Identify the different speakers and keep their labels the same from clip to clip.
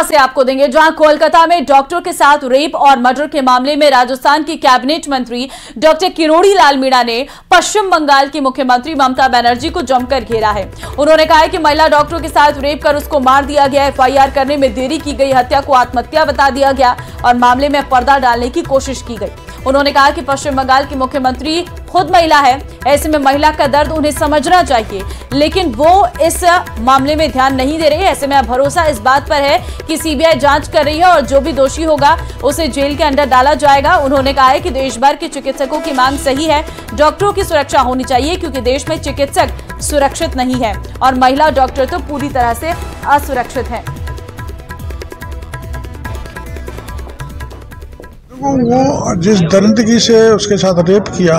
Speaker 1: से आपको देंगे, जहां कोलकाता में डॉक्टर के साथ रेप और मर्डर के मामले में राजस्थान की कैबिनेट मंत्री डॉक्टर किरोड़ी लाल मीणा ने पश्चिम बंगाल की मुख्यमंत्री ममता बनर्जी को जमकर घेरा है। उन्होंने कहा है कि महिला डॉक्टर के साथ रेप कर उसको मार दिया गया, एफआईआर करने में देरी की गई, हत्या को आत्महत्या बता दिया गया और मामले में पर्दा डालने की कोशिश की गई। उन्होंने कहा कि पश्चिम बंगाल की मुख्यमंत्री खुद महिला है, ऐसे में महिला का दर्द उन्हें समझना चाहिए, लेकिन वो इस मामले में ध्यान नहीं दे रही है। ऐसे में भरोसा इस बात पर है कि सीबीआई जांच कर रही है और जो भी दोषी होगा उसे जेल के अंदर डाला जाएगा। उन्होंने कहा है कि देश भर के चिकित्सकों की मांग सही है, डॉक्टरों की सुरक्षा होनी चाहिए क्योंकि देश में चिकित्सक सुरक्षित नहीं है और महिला डॉक्टर तो पूरी तरह से असुरक्षित है।
Speaker 2: वो जिस दरिंदगी से उसके साथ रेप किया,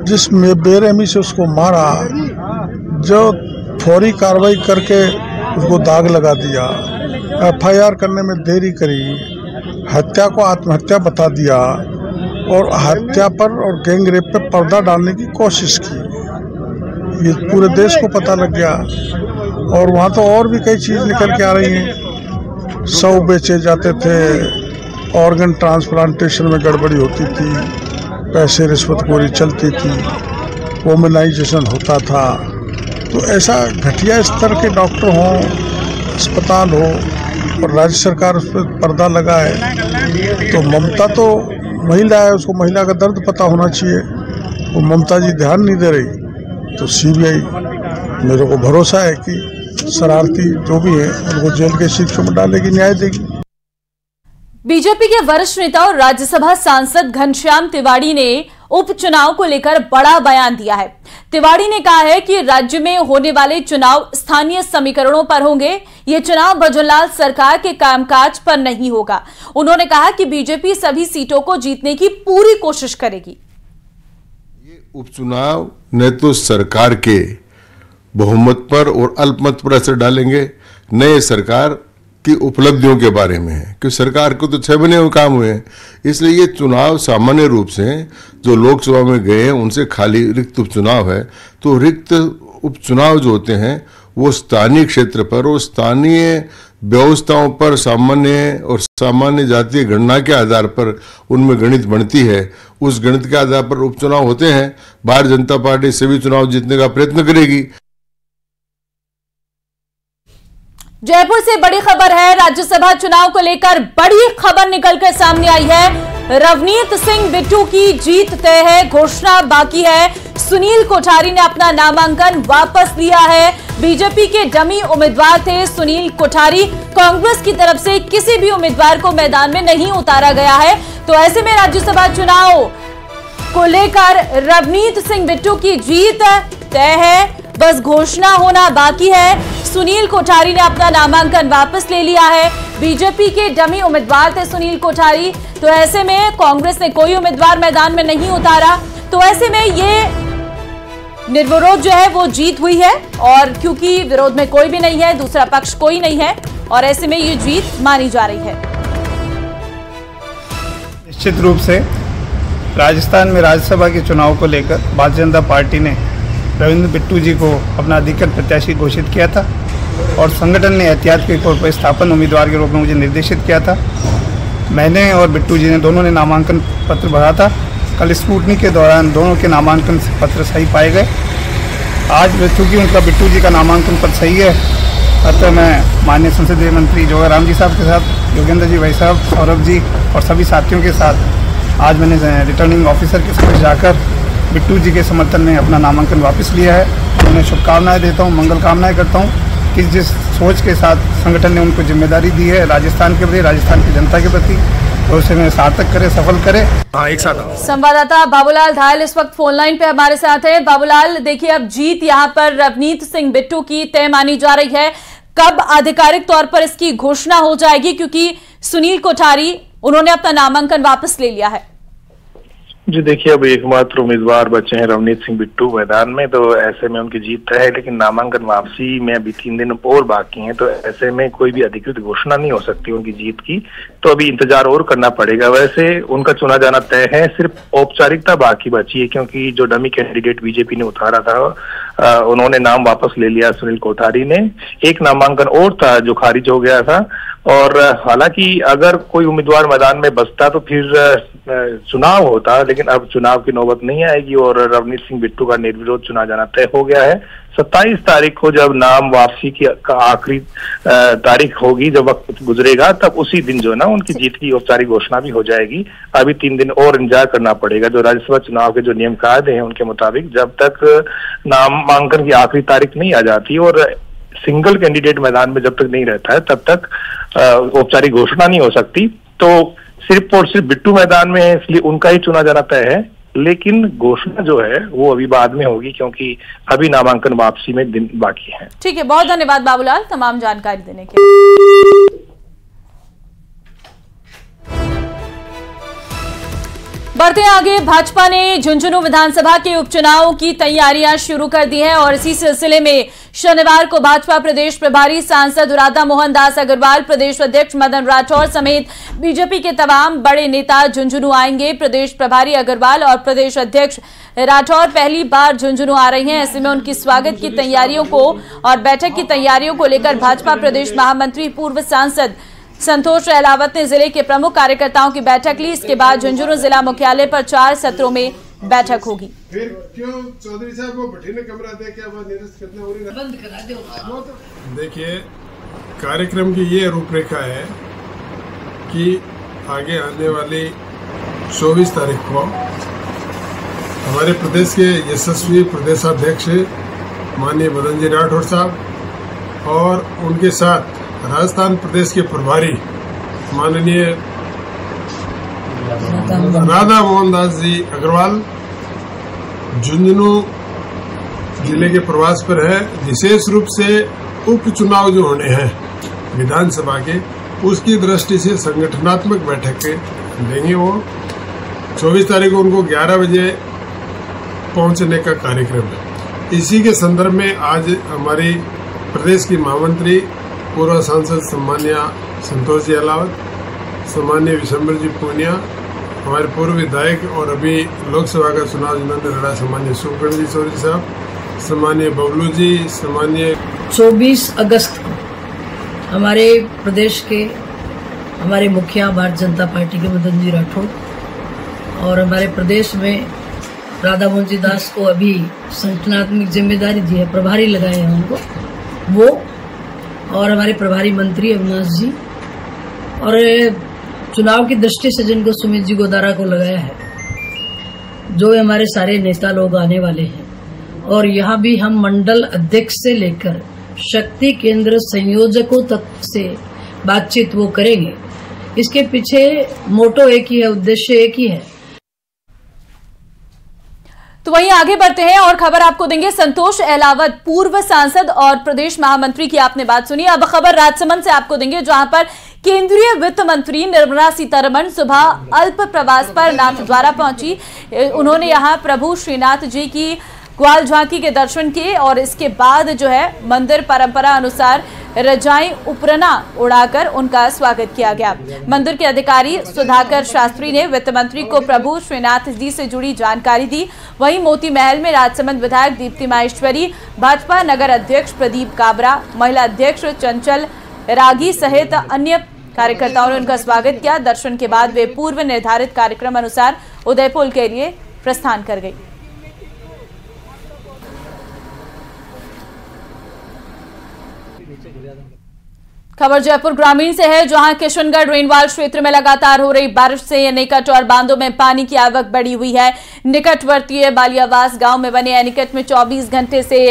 Speaker 2: जिस बेरहमी से उसको मारा, जो फौरी कार्रवाई करके उसको दाग लगा दिया, एफआईआर करने में देरी करी, हत्या को आत्महत्या बता दिया और हत्या पर और गैंग रेप पे पर्दा डालने की कोशिश की, ये पूरे देश को पता लग गया। और वहाँ तो और भी कई चीज़ निकल के आ रही हैं। शव बेचे जाते थे, ऑर्गन ट्रांसप्लांटेशन में गड़बड़ी होती थी, पैसे रिश्वतखोरी चलती थी, वोमेनाइजेशन होता था। तो ऐसा घटिया स्तर के डॉक्टर हों, अस्पताल हो और राज्य सरकार उस पर पर्दा लगाए, तो ममता तो महिला है, उसको महिला का दर्द पता होना चाहिए, वो ममता जी ध्यान नहीं दे रही। तो सीबीआई, मेरे को भरोसा है कि शरारती जो भी है उनको जेल के शिक्षा में डालेगी, न्याय देगी।
Speaker 1: बीजेपी के वरिष्ठ नेता और राज्यसभा सांसद घनश्याम तिवाड़ी ने उपचुनाव को लेकर बड़ा बयान दिया है। तिवाड़ी ने कहा है कि राज्य में होने वाले चुनाव स्थानीय समीकरणों पर होंगे, ये चुनाव भजनलाल सरकार के कामकाज पर नहीं होगा। उन्होंने कहा कि बीजेपी सभी सीटों को जीतने की पूरी कोशिश करेगी।
Speaker 3: ये उपचुनाव न तो सरकार के बहुमत पर और अल्पमत पर असर डालेंगे, नए सरकार की उपलब्धियों के बारे में है, क्योंकि सरकार को तो 6 महीने में काम हुए हैं। इसलिए ये चुनाव सामान्य रूप से जो लोकसभा में गए हैं उनसे खाली रिक्त उपचुनाव है। तो रिक्त उपचुनाव जो होते हैं वो स्थानीय क्षेत्र पर और स्थानीय व्यवस्थाओं पर सामान्य जातीय गणना के आधार पर उनमें गणित बनती है। उस गणित के आधार पर उपचुनाव होते हैं। भारतीय जनता पार्टी सभी चुनाव जीतने का प्रयत्न करेगी।
Speaker 1: जयपुर से बड़ी खबर है, राज्यसभा चुनाव को लेकर बड़ी खबर निकलकर सामने आई है। रवनीत सिंह बिट्टू की जीत तय है, घोषणा बाकी है। सुनील कोठारी ने अपना नामांकन वापस लिया है। बीजेपी के डमी उम्मीदवार थे सुनील कोठारी, कांग्रेस की तरफ से किसी भी उम्मीदवार को मैदान में नहीं उतारा गया है। तो ऐसे में राज्यसभा चुनाव को लेकर रवनीत सिंह बिट्टू की जीत तय है, बस घोषणा होना बाकी है। सुनील कोठारी ने अपना नामांकन वापस ले लिया है। बीजेपी के डमी उम्मीदवार थे सुनील कोठारी, तो ऐसे में कांग्रेस ने कोई उम्मीदवार मैदान में नहीं उतारा। तो ऐसे में ये निर्विरोध जो है वो जीत हुई है, और क्योंकि विरोध में कोई भी नहीं है, दूसरा पक्ष कोई नहीं है, और ऐसे में ये जीत मानी जा रही है।
Speaker 4: निश्चित रूप से राजस्थान में राज्यसभा के चुनाव को लेकर भारतीय जनता पार्टी ने रविंद्र बिट्टू जी को अपना अधिकृत प्रत्याशी घोषित किया था और संगठन ने एहतियात के तौर पर स्थापन उम्मीदवार के रूप में मुझे निर्देशित किया था। मैंने और बिट्टू जी ने दोनों ने नामांकन पत्र भरा था। कल स्क्रूटनी के दौरान दोनों के नामांकन पत्र सही पाए गए। आज चूँकि उनका बिट्टू जी का नामांकन पत्र सही है, अतः मैं माननीय संसदीय मंत्री जोगाराम जी साहब के साथ, योगेंद्र जी भाई साहब, सौरभ जी और सभी साथियों के साथ आज मैंने रिटर्निंग ऑफिसर के समक्ष जाकर बिट्टू जी के समर्थन में अपना नामांकन वापस लिया है। उन्हें शुभकामनाएं देता हूं, मंगल कामनाएं करता हूं कि जिस सोच के साथ संगठन ने उनको जिम्मेदारी दी है राजस्थान के प्रति, राजस्थान की जनता के प्रति, तो उसे मैं सार्थक करे, सफल करे।
Speaker 5: एक साथ
Speaker 1: संवाददाता बाबूलाल धायल इस वक्त फोन लाइन पे हमारे साथ है। बाबूलाल, देखिए अब जीत यहाँ पर रवनीत सिंह बिट्टू की तय मानी जा रही है, कब आधिकारिक तौर पर इसकी घोषणा हो जाएगी? क्योंकि सुनील कोठारी उन्होंने अपना नामांकन वापस ले लिया है।
Speaker 6: जी देखिए, अब एकमात्र उम्मीदवार बचे हैं रवनीत सिंह बिट्टू मैदान में, तो ऐसे में उनकी जीत है, लेकिन नामांकन वापसी में अभी 3 दिन और बाकी हैं, तो ऐसे में कोई भी अधिकृत घोषणा नहीं हो सकती उनकी जीत की, तो अभी इंतजार और करना पड़ेगा। वैसे उनका चुना जाना तय है, सिर्फ औपचारिकता बाकी बची है, क्योंकि जो डमी कैंडिडेट बीजेपी ने उतारा था उन्होंने नाम वापस ले लिया सुनील कोठारी ने। एक नामांकन और था जो खारिज हो गया था, और हालांकि अगर कोई उम्मीदवार मैदान में बचता तो फिर चुनाव होता, लेकिन अब चुनाव की नौबत नहीं आएगी और रवनीत सिंह बिट्टू का निर्विरोध चुना जाना तय हो गया है। 27 तारीख को जब नाम वापसी की आखिरी तारीख होगी, जब वक्त गुजरेगा, तब उसी दिन जो है ना उनकी जीत की औपचारिक घोषणा भी हो जाएगी। अभी 3 दिन और इंतजार करना पड़ेगा। जो राज्यसभा चुनाव के जो नियम कायदे हैं उनके मुताबिक जब तक नामांकन की आखिरी तारीख नहीं आ जाती और सिंगल कैंडिडेट मैदान में जब तक नहीं रहता है तब तक औपचारिक घोषणा नहीं हो सकती। तो सिर्फ और सिर्फ बिट्टू मैदान में है, इसलिए उनका ही चुना जाना तय है, लेकिन घोषणा जो है वो अभी बाद में होगी क्योंकि अभी नामांकन वापसी में दिन बाकी है।
Speaker 1: ठीक है, बहुत धन्यवाद बाबूलाल तमाम जानकारी देने के लिए। बढ़ते आगे, भाजपा ने झुंझुनू विधानसभा के उपचुनाव की तैयारियां शुरू कर दी हैं और इसी सिलसिले में शनिवार को भाजपा प्रदेश प्रभारी सांसद राधा मोहन दास अग्रवाल, प्रदेश अध्यक्ष मदन राठौर समेत बीजेपी के तमाम बड़े नेता झुंझुनू आएंगे। प्रदेश प्रभारी अग्रवाल और प्रदेश अध्यक्ष राठौर पहली बार झुंझुनू आ रही हैं, ऐसे में उनकी स्वागत की तैयारियों को और बैठक की तैयारियों को लेकर भाजपा प्रदेश महामंत्री पूर्व सांसद संतोष अहलावत ने जिले के प्रमुख कार्यकर्ताओं की बैठक ली। इसके बाद झुंझुनू जिला मुख्यालय पर 4 सत्रों में बैठक होगी।
Speaker 5: फिर क्यों चौधरी साहब को भट्टी कमरा दे के बंद करा दो। देखिए, कार्यक्रम की ये रूपरेखा है कि आगे आने वाली 24 तारीख को हमारे प्रदेश के यशस्वी प्रदेशाध्यक्ष माननीय मदन जी राठौर साहब और उनके साथ राजस्थान प्रदेश के प्रभारी माननीय राधा मोहन दास जी अग्रवाल झुंझुनू जिले के प्रवास पर है। विशेष रूप से उपचुनाव जो होने हैं विधानसभा के, उसकी दृष्टि से संगठनात्मक बैठक लेंगे। वो 24 तारीख को उनको 11 बजे पहुंचने का कार्यक्रम है। इसी के संदर्भ में आज हमारी प्रदेश की महामंत्री पूर्व सांसद सम्मान्य संतोष जी अहलावत, सम्मान्य विशंबर जी पूनिया, हमारे पूर्व विधायक और अभी लोकसभा का चुनाव जिन्होंने लड़ा सम्मान्य सुखगण जी चौधरी साहब, सम्मान्य बबलू जी, सम्मान्य
Speaker 7: 24 अगस्त को हमारे प्रदेश के हमारे मुखिया भारतीय जनता पार्टी के मदन जी राठौर और हमारे प्रदेश में राधा मोहन जी दास को अभी संगठनात्मक जिम्मेदारी दी है, प्रभारी लगाए हैं उनको, वो और हमारे प्रभारी मंत्री अविनाश जी और चुनाव की दृष्टि से जिनको सुमित जी गोदारा को लगाया है, जो हमारे सारे नेता लोग आने वाले हैं। और यहाँ भी हम मंडल अध्यक्ष से लेकर शक्ति केंद्र संयोजकों तक से बातचीत वो करेंगे। इसके पीछे मोटो एक ही है, उद्देश्य एक ही है।
Speaker 1: तो वहीं आगे बढ़ते हैं और खबर आपको देंगे। संतोष अहलावत पूर्व सांसद और प्रदेश महामंत्री की आपने बात सुनी। अब खबर राजसमंद से आपको देंगे, जहां पर केंद्रीय वित्त मंत्री निर्मला सीतारमण सुबह अल्प प्रवास पर नाथद्वारा पहुंची। उन्होंने यहां प्रभु श्रीनाथ जी की ग्वाल झांकी के दर्शन किए और इसके बाद जो है मंदिर परंपरा अनुसार रजाई उपरना उड़ाकर उनका स्वागत किया गया। मंदिर के अधिकारी सुधाकर शास्त्री ने वित्त मंत्री को प्रभु श्रीनाथ जी से जुड़ी जानकारी दी। वहीं मोती महल में राजसमंद विधायक दीप्ति माहेश्वरी, भाजपा नगर अध्यक्ष प्रदीप काबरा, महिला अध्यक्ष चंचल रागी सहित अन्य कार्यकर्ताओं ने उनका स्वागत किया। दर्शन के बाद वे पूर्व निर्धारित कार्यक्रम अनुसार उदयपुर के लिए प्रस्थान कर गई। खबर जयपुर ग्रामीण से है, जहां किशनगढ़ रेनवाल क्षेत्र में लगातार हो रही बारिश से निकट और बांधों में पानी की आवक बढ़ी हुई है। निकटवर्ती बालियावास गांव में बने एनीकट में 24 घंटे से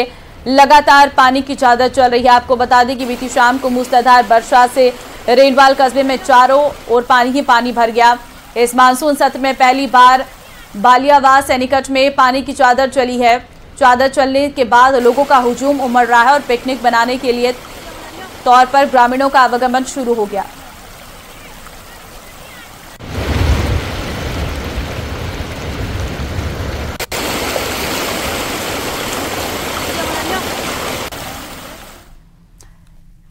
Speaker 1: लगातार पानी की चादर चल रही है। आपको बता दें कि बीती शाम को मूसलाधार वर्षा से रेनवाल कस्बे में चारों ओर पानी ही पानी भर गया। इस मानसून सत्र में पहली बार बालियावास एनीकट में पानी की चादर चली है। चादर चलने के बाद लोगों का हुजूम उमड़ रहा है और पिकनिक बनाने के लिए तौर पर ग्रामीणों का आवागमन शुरू हो गया।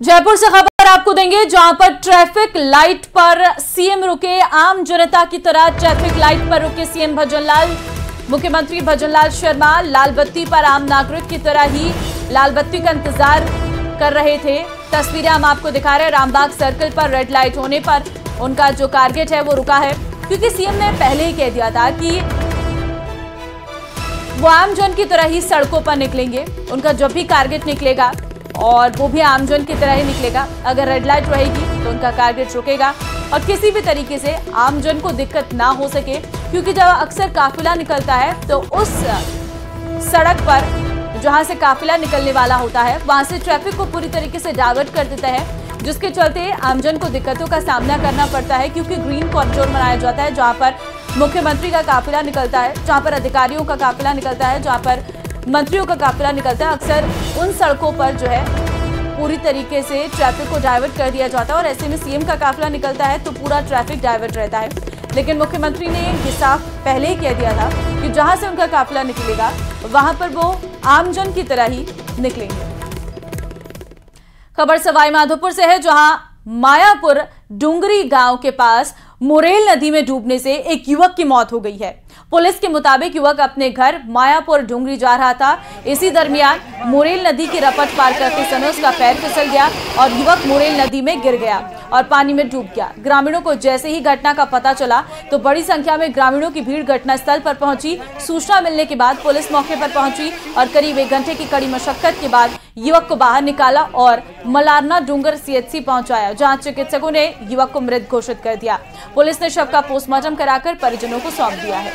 Speaker 1: जयपुर से खबर आपको देंगे, जहां पर ट्रैफिक लाइट पर सीएम रुके। आम जनता की तरह ट्रैफिक लाइट पर रुके सीएम भजनलाल। मुख्यमंत्री भजनलाल शर्मा लाल बत्ती पर आम नागरिक की तरह ही लाल बत्ती का इंतजार कर रहे थे। तस्वीरें हम आपको दिखा रहे हैं। रामबाग सर्कल पर रेड लाइट होने पर उनका जो टारगेट है वो रुका है, क्योंकि सीएम ने पहले ही कह दिया था कि वो आमजन की तरह ही सड़कों पर निकलेंगे। उनका जब भी टारगेट निकलेगा और वो भी आमजन की तरह ही निकलेगा। अगर रेड लाइट रहेगी तो उनका टारगेट रुकेगा और किसी भी तरीके से आमजन को दिक्कत ना हो सके, क्योंकि जब अक्सर काफिला निकलता है तो उस सड़क पर जहां से काफिला निकलने वाला होता है वहां से ट्रैफिक को पूरी तरीके से डाइवर्ट कर देता है, जिसके चलते आमजन को दिक्कतों का सामना करना पड़ता है। क्योंकि ग्रीन कॉरिडोर बनाया जाता है जहां पर मुख्यमंत्री का काफिला निकलता है, जहां पर अधिकारियों का काफिला निकलता है, जहां पर मंत्रियों का काफिला निकलता है। अक्सर उन सड़कों पर जो है पूरी तरीके से ट्रैफिक को डाइवर्ट कर दिया जाता है और ऐसे में सीएम का काफिला निकलता है तो पूरा ट्रैफिक डाइवर्ट रहता है। लेकिन मुख्यमंत्री ने ये साफ पहले ही कह दिया था कि जहां से उनका काफिला निकलेगा वहां पर वो आमजन की तरह ही निकलेंगे। खबर सवाई माधोपुर से है, जहां मायापुर डुंगरी गांव के पास मुरेल नदी में डूबने से एक युवक की मौत हो गई है। पुलिस के मुताबिक युवक अपने घर मायापुर डुंगरी जा रहा था। इसी दरमियान मुरेल नदी की रपट पार करते समय उसका पैर फिसल गया और युवक मुरेल नदी में गिर गया और पानी में डूब गया। ग्रामीणों को जैसे ही घटना का पता चला तो बड़ी संख्या में ग्रामीणों की भीड़ घटनास्थल पर पहुंची। सूचना मिलने के बाद पुलिस मौके पर पहुंची और करीब 1 घंटे की कड़ी मशक्कत के बाद युवक को बाहर निकाला और मलारना डूंगर सीएचसी पहुंचाया, जहां चिकित्सकों ने युवक को मृत घोषित कर दिया। पुलिस ने शव का पोस्टमार्टम कराकर परिजनों को सौंप दिया है।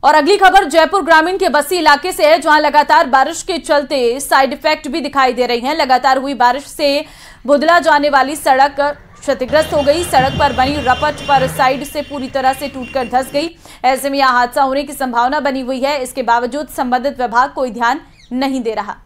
Speaker 1: और अगली खबर जयपुर ग्रामीण के बस्सी इलाके से है, जहां लगातार बारिश के चलते साइड इफेक्ट भी दिखाई दे रही हैं। लगातार हुई बारिश से बुदला जाने वाली सड़क क्षतिग्रस्त हो गई। सड़क पर बनी रपट पर साइड से पूरी तरह से टूटकर धंस गई। ऐसे में यहां हादसा होने की संभावना बनी हुई है। इसके बावजूद संबंधित विभाग कोई ध्यान नहीं दे रहा।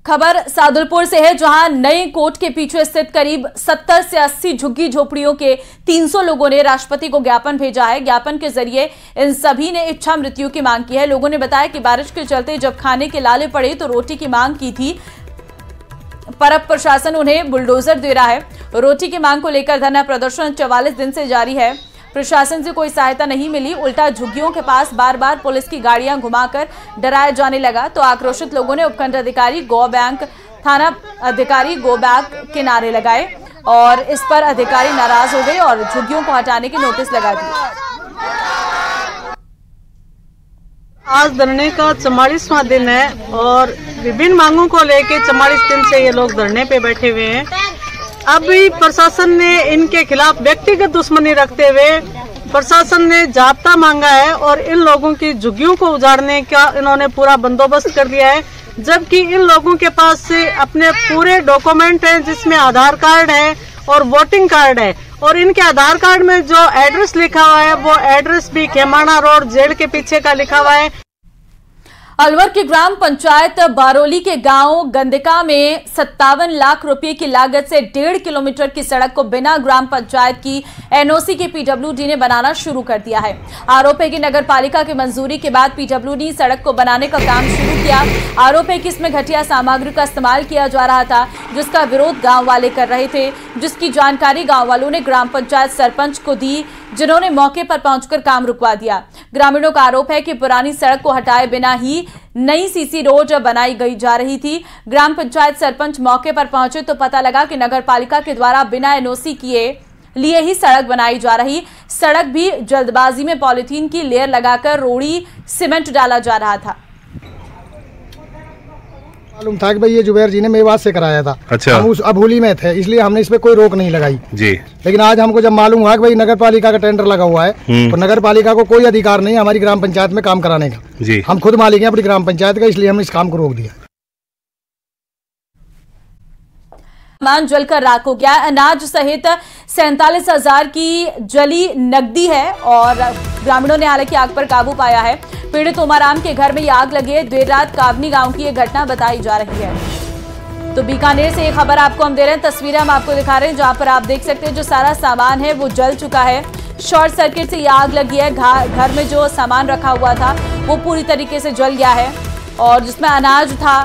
Speaker 1: खबर सादुलपुर से है, जहां नए कोर्ट के पीछे स्थित करीब 70 से 80 झुग्गी झोपड़ियों के 300 लोगों ने राष्ट्रपति को ज्ञापन भेजा है। ज्ञापन के जरिए इन सभी ने इच्छा मृत्यु की मांग की है। लोगों ने बताया कि बारिश के चलते जब खाने के लाले पड़े तो रोटी की मांग की थी, पर अब प्रशासन उन्हें बुलडोजर दे रहा है। रोटी की मांग को लेकर धरना प्रदर्शन 44 दिन से जारी है। प्रशासन से कोई सहायता नहीं मिली, उल्टा झुग्गियों के पास बार बार पुलिस की गाड़ियां घुमाकर डराया जाने लगा। तो आक्रोशित लोगों ने उपखंड अधिकारी गो बैंक, थाना अधिकारी गो बैंक के नारे लगाए और इस पर अधिकारी नाराज हो गए और झुग्गियों को हटाने के नोटिस लगा दिए।
Speaker 8: आज धरने का 44वां दिन है और विभिन्न मांगों को लेकर 44 दिन से ये लोग धरने पे बैठे हुए हैं। अभी प्रशासन ने इनके खिलाफ व्यक्तिगत दुश्मनी रखते हुए प्रशासन ने जाब्ता मांगा है और इन लोगों की झुग्गियों को उजाड़ने का इन्होंने पूरा बंदोबस्त कर दिया है, जबकि इन लोगों के पास से अपने पूरे डॉक्यूमेंट हैं, जिसमें आधार कार्ड है और वोटिंग कार्ड है। और इनके आधार कार्ड में जो एड्रेस लिखा हुआ है वो एड्रेस भी खेमाना रोड जेल के पीछे का लिखा हुआ है।
Speaker 1: अलवर के ग्राम पंचायत बारोली के गांव गंदिका में 57 लाख रुपए की लागत से 1.5 किलोमीटर की सड़क को बिना ग्राम पंचायत की एनओसी के पीडब्ल्यूडी ने बनाना शुरू कर दिया है। आरोप है कि नगर पालिका की मंजूरी के बाद पीडब्ल्यूडी सड़क को बनाने का काम शुरू किया। आरोप है कि इसमें घटिया सामग्री का इस्तेमाल किया जा रहा था, जिसका विरोध गाँव वाले कर रहे थे, जिसकी जानकारी गाँव वालों ने ग्राम पंचायत सरपंच को दी, जिन्होंने मौके पर पहुंचकर काम रुकवा दिया। ग्रामीणों का आरोप है कि पुरानी सड़क को हटाए बिना ही नई सीसी रोड बनाई गई जा रही थी। ग्राम पंचायत सरपंच मौके पर पहुंचे तो पता लगा कि नगर पालिका के द्वारा बिना एनओसी किए लिए ही सड़क बनाई जा रही। सड़क भी जल्दबाजी में पॉलिथीन की लेयर लगाकर रोड़ी सीमेंट डाला जा रहा था।
Speaker 9: मालूम था कि भाई ये जुबैर जी ने मेवात से कराया था।
Speaker 10: अच्छा।
Speaker 9: हम उस अभूली में थे, इसलिए हमने इस पे कोई रोक नहीं लगाई
Speaker 10: जी।
Speaker 9: लेकिन आज हमको जब मालूम हुआ कि भाई नगर पालिका का टेंडर लगा हुआ है तो नगर पालिका को कोई अधिकार नहीं हमारी ग्राम पंचायत में काम कराने का
Speaker 10: जी।
Speaker 9: हम खुद मालिक हैं अपनी ग्राम पंचायत का, इसलिए हमने इस काम को रोक दिया।
Speaker 1: सामान जलकर राख हो गया। अनाज सहित 47,000 की जली नकदी है और ग्रामीणों ने हालांकि आग पर काबू पाया है। पीड़ित उमाराम के घर में ये आग लगी है। देर रात कावनी गांव की ये घटना बताई जा रही है। तो बीकानेर से ये खबर आपको हम दे रहे हैं, तस्वीरें हम आपको दिखा रहे हैं, जहां पर आप देख सकते हैं जो सारा सामान है वो जल चुका है। शॉर्ट सर्किट से ये आग लगी है। घर में जो सामान रखा हुआ था वो पूरी तरीके से जल गया है और जिसमें अनाज था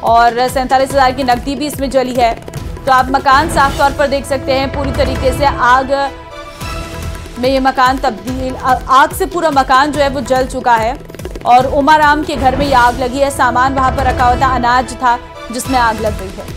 Speaker 1: और 47,000 की नकदी भी इसमें जली है। तो आप मकान साफ तौर पर देख सकते हैं, पूरी तरीके से आग में ये मकान आग से पूरा मकान जो है वो जल चुका है। और उमाराम के घर में ये आग लगी है। सामान वहां पर रखा हुआ था, अनाज था जिसमें आग लग गई है।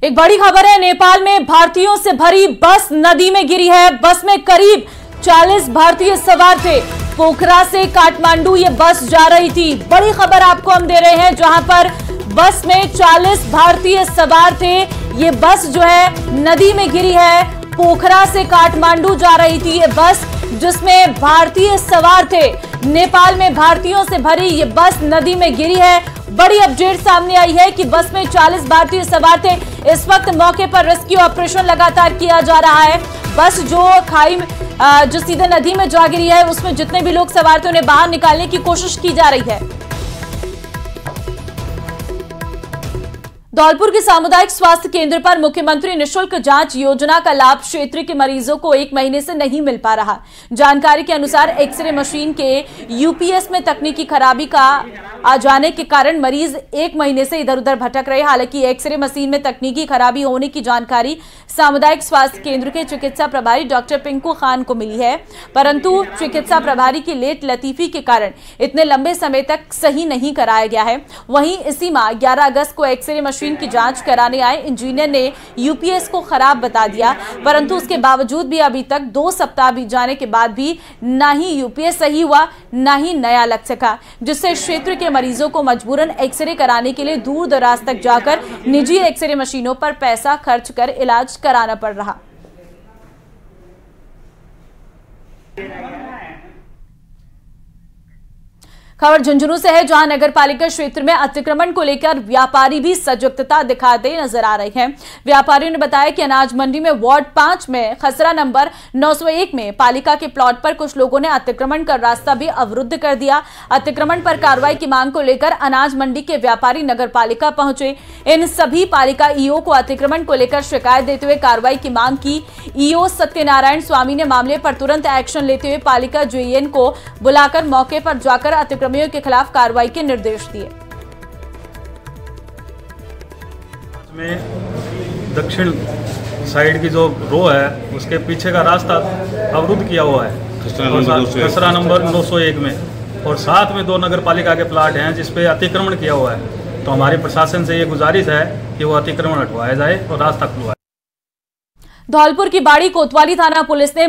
Speaker 1: एक बड़ी खबर है, नेपाल में भारतीयों से भरी बस नदी में गिरी है। बस में करीब 40 भारतीय सवार थे। पोखरा से काठमांडू ये बस जा रही थी। बड़ी खबर आपको हम दे रहे हैं, जहां पर बस में 40 भारतीय सवार थे। ये बस जो है नदी में गिरी है। पोखरा से काठमांडू जा रही थी ये बस, जिसमें भारतीय सवार थे। नेपाल में भारतीयों से भरी ये बस नदी में गिरी है। बड़ी अपडेट सामने आई है कि बस में 40 भारतीय सवार थे। इस वक्त मौके पर रेस्क्यू ऑपरेशन लगातार किया जा रहा है। बस जो खाई जो सीधे नदी में जा गिरी है, उसमें जितने भी लोग सवार थे उन्हें बाहर निकालने की कोशिश की जा रही है। धौलपुर के सामुदायिक स्वास्थ्य केंद्र पर मुख्यमंत्री निःशुल्क जांच योजना का लाभ क्षेत्र के मरीजों को 1 महीने से नहीं मिल पा रहा। जानकारी के अनुसार एक्सरे मशीन के यूपीएस में तकनीकी खराबी का आ जाने के कारण मरीज 1 महीने से इधर उधर भटक रहे। हालांकि एक्सरे मशीन में तकनीकी खराबी होने की जानकारी सामुदायिक स्वास्थ्य केंद्र के चिकित्सा प्रभारी डॉक्टर पिंकू खान को मिली है, परंतु चिकित्सा प्रभारी की लेट लतीफी के कारण इतने लंबे समय तक सही नहीं कराया गया है। वहीं इसी माह 11 अगस्त को एक्सरे मशीन की जांच कराने आए इंजीनियर ने यूपीएस को खराब बता दिया, परंतु उसके बावजूद भी अभी तक 2 सप्ताह बीत जाने के बाद भी ना ही यूपीएस सही हुआ, ना ही नया लग सका, जिससे क्षेत्र के मरीजों को मजबूरन एक्सरे कराने के लिए दूर दराज तक जाकर निजी एक्सरे मशीनों पर पैसा खर्च कर इलाज कराना पड़ रहा। खबर झुंझुनू से है, जहां नगर पालिका क्षेत्र में अतिक्रमण को लेकर व्यापारी भी सजगता दिखाते नजर आ रहे हैं। व्यापारियों ने बताया कि अनाज मंडी में वार्ड 5 में खसरा नंबर 901 में पालिका के प्लॉट पर कुछ लोगों ने अतिक्रमण कर रास्ता भी अवरुद्ध कर दिया। अतिक्रमण पर कार्रवाई की मांग को लेकर अनाज मंडी के व्यापारी नगर पालिका पहुंचे। इन सभी पालिका ईओ को अतिक्रमण को लेकर शिकायत देते हुए कार्रवाई की मांग की। ईओ सत्यनारायण स्वामी ने मामले पर तुरंत एक्शन लेते हुए पालिका जेईएन को बुलाकर मौके पर जाकर अतिक्रमण के खिलाफ कार्रवाई के निर्देश दिए।
Speaker 10: में दक्षिण साइड की जो रो है उसके पीछे का रास्ता अवरुद्ध किया हुआ है खसरा नंबर 901 में, और साथ में 2 नगर पालिका के प्लाट हैं जिस पे अतिक्रमण किया हुआ है। तो हमारी प्रशासन से ये गुजारिश है कि वो अतिक्रमण हटवाया जाए और रास्ता खुलवाया।
Speaker 1: धौलपुर की बाड़ी कोतवाली थाना पुलिस ने